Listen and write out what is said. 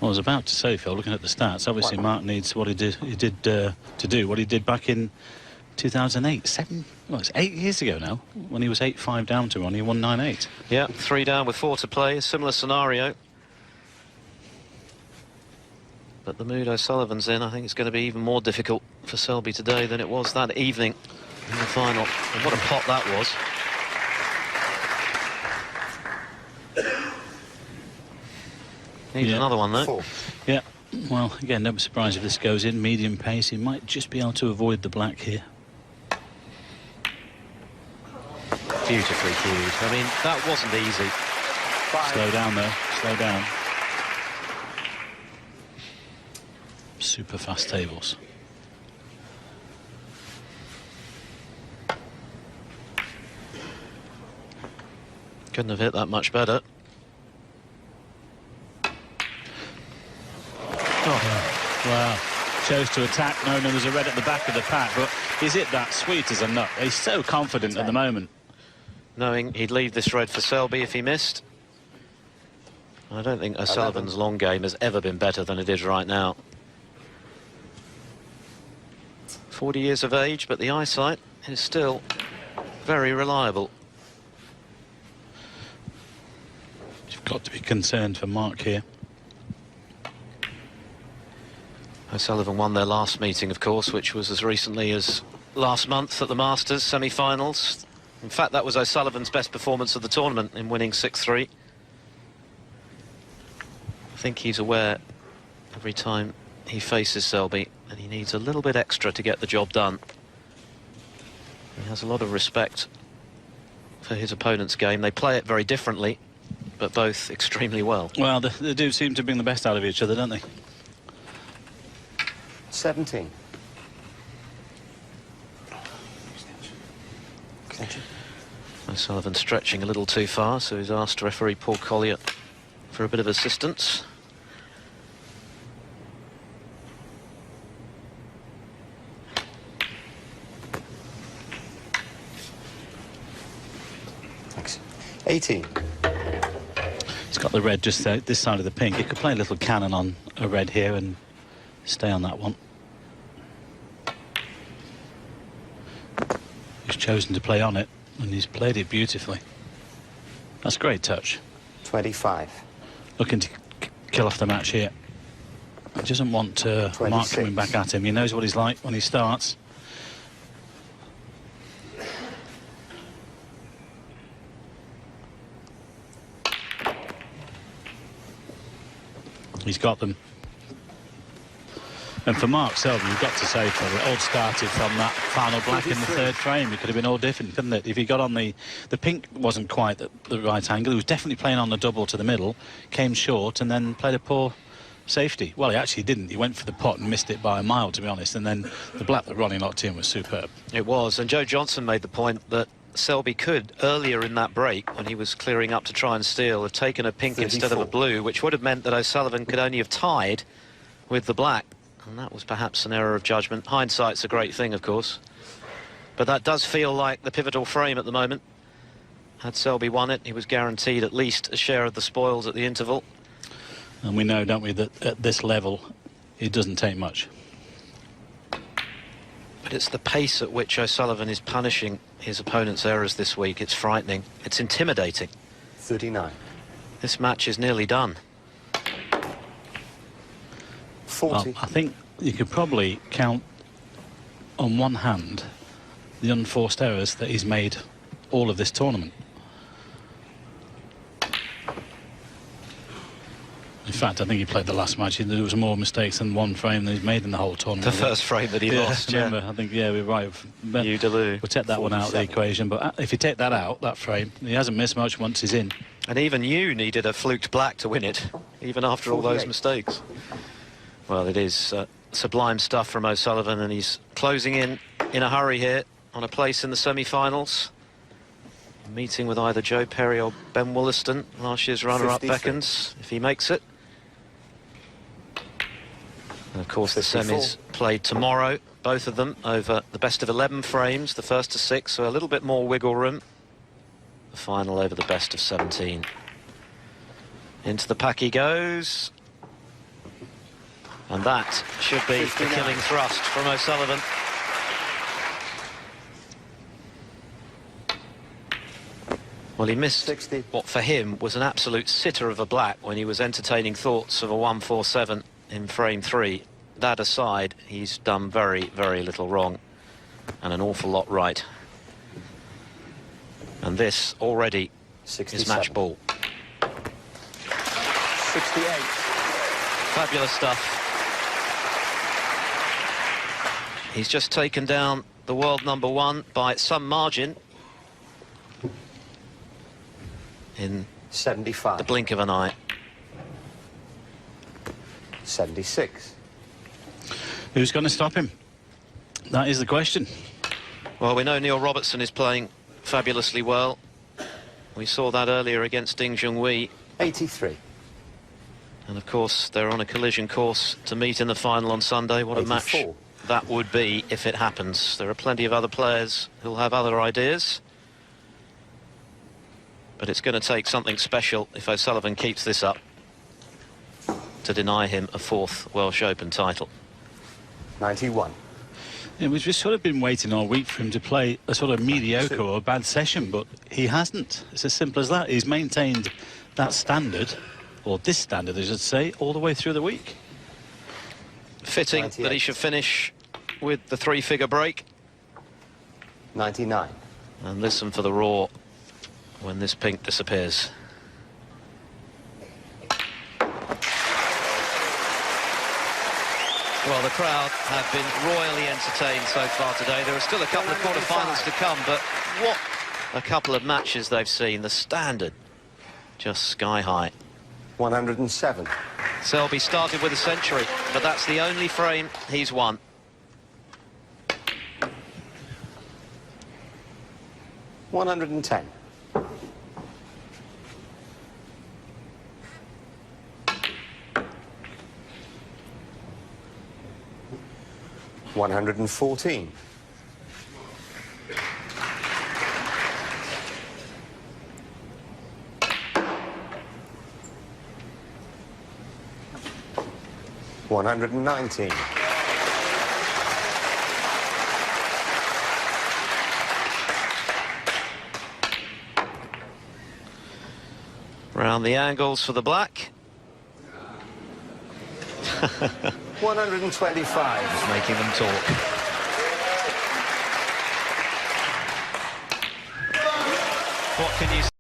Well, I was about to say, Phil, looking at the stats, obviously Mark needs what he did to do what he did back in 2008. It's 8 years ago now, when he was 8-5 down to Ronnie, he won 9-8. Yeah, 3 down with 4 to play, a similar scenario. But the mood O'Sullivan's in, I think it's going to be even more difficult for Selby today than it was that evening in the final. And what a pot that was. Needs another one, though. 4. Yeah, well, again, don't be surprised if this goes in. Medium pace, he might just be able to avoid the black here. Beautifully cued. I mean, that wasn't easy. 5. Slow down, though. Slow down. Super fast tables. Couldn't have hit that much better. Oh, wow. Chose to attack, knowing there was a red at the back of the pack, but is it that sweet as a nut? He's so confident at the moment. Knowing he'd leave this red for Selby if he missed. I don't think O'Sullivan's long game has ever been better than it is right now. 40 years of age, but the eyesight is still very reliable. You've got to be concerned for Mark here. O'Sullivan won their last meeting, of course, which was as recently as last month at the Masters semi-finals. In fact, that was O'Sullivan's best performance of the tournament in winning 6-3. I think he's aware every time he faces Selby that he needs a little bit extra to get the job done. He has a lot of respect for his opponent's game. They play it very differently, but both extremely well. Well, the do seem to bring the best out of each other, don't they? 17. O'Sullivan stretching a little too far, so he's asked referee Paul Collier for a bit of assistance. Thanks. 18. He's got the red just this side of the pink. He could play a little cannon on a red here and stay on that one. He's chosen to play on it, and he's played it beautifully. That's a great touch. 25. Looking to kill off the match here. He doesn't want Mark coming back at him. He knows what he's like when he starts. He's got them. And for Mark Selby, you've got to say, Phil, it all started from that final black in the third frame. It could have been all different, couldn't it? If he got on the pink wasn't quite at the right angle. He was definitely playing on the double to the middle, came short, and then played a poor safety. Well, he actually didn't. He went for the pot and missed it by a mile, to be honest. And then the black that Ronnie knocked in was superb. It was, and Joe Johnson made the point that Selby could, earlier in that break, when he was clearing up to try and steal, have taken a pink 34. instead of a blue, which would have meant that O'Sullivan could only have tied with the black. And that was perhaps an error of judgment. Hindsight's a great thing, of course. But that does feel like the pivotal frame at the moment. Had Selby won it, he was guaranteed at least a share of the spoils at the interval. And we know, don't we, that at this level, it doesn't take much. But it's the pace at which O'Sullivan is punishing his opponent's errors this week. It's frightening. It's intimidating. 39. This match is nearly done. 40. Well, I think you could probably count on one hand the unforced errors that he's made all of this tournament. In fact, I think he played the last match. There was more mistakes than one frame that he's made in the whole tournament. The first frame that he lost, remember, I think, yeah, we're right. You We'll take that one out of the equation. But if you take that out, that frame, he hasn't missed much once he's in. And even you needed a fluked black to win it, even after all those mistakes. Well, it is sublime stuff from O'Sullivan, and he's closing in a hurry here on a place in the semi-finals. Meeting with either Joe Perry or Ben Wollaston. Last year's runner-up beckons, if he makes it. And of course, 54. The semis played tomorrow, both of them over the best of 11 frames, the first to 6, so a little bit more wiggle room. The final over the best of 17. Into the pack he goes. And that should be the killing thrust from O'Sullivan. Well, he missed 60. what for him was an absolute sitter of a black when he was entertaining thoughts of a 147 in frame 3. That aside, he's done very, very little wrong and an awful lot right. And this already 67. is match ball. 68. Fabulous stuff. He's just taken down the world #1 by some margin in 75. the blink of an eye. 76. Who's going to stop him? That is the question. Well, we know Neil Robertson is playing fabulously well. We saw that earlier against Ding Junhui. 83. And of course, they're on a collision course to meet in the final on Sunday. What a match 84. that would be if it happens. There are plenty of other players who'll have other ideas. But it's going to take something special if O'Sullivan keeps this up to deny him a 4th Welsh Open title. 91. Yeah, we've just sort of been waiting all week for him to play a sort of mediocre or a bad session, but he hasn't. It's as simple as that. He's maintained that standard, or this standard, I should say, all the way through the week. Fitting 98. that he should finish with the 3-figure break. 99. And listen for the roar when this pink disappears. Well, the crowd have been royally entertained so far today. There are still a couple of quarter-finals to come, but what a couple of matches they've seen. The standard just sky high. 107. Selby started with a century, but that's the only frame he's won. $110. $114. $119. Round the angles for the black. 125. Making them talk. What can you